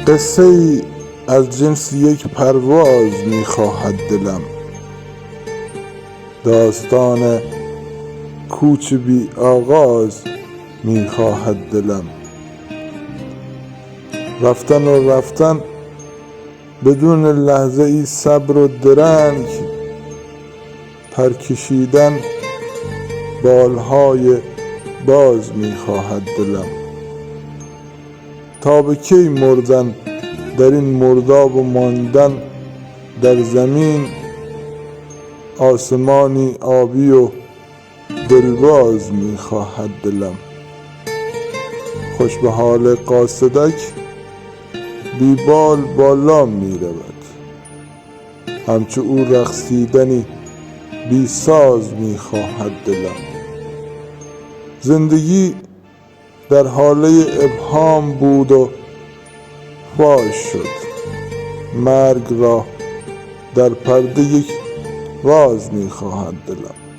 قصه ای از جنس یک پرواز میخواهد دلم، داستان کوچ بی آغاز میخواهد دلم. رفتن و رفتن بدون لحظه ای صبر و درنگ، پرکشیدن بالهای باز میخواهد دلم. تا به کی مردن در این مرداب و ماندن در زمین، آسمانی آبی و دلباز میخواهد دلم. خوش به حال قاصدک بی بال بالا میرود، همچو او رقصیدنی بی ساز میخواهد دلم. زندگی در حاله ابهام بود و فاش شد، مرگ را در پرده یک راز میخواهد دلم.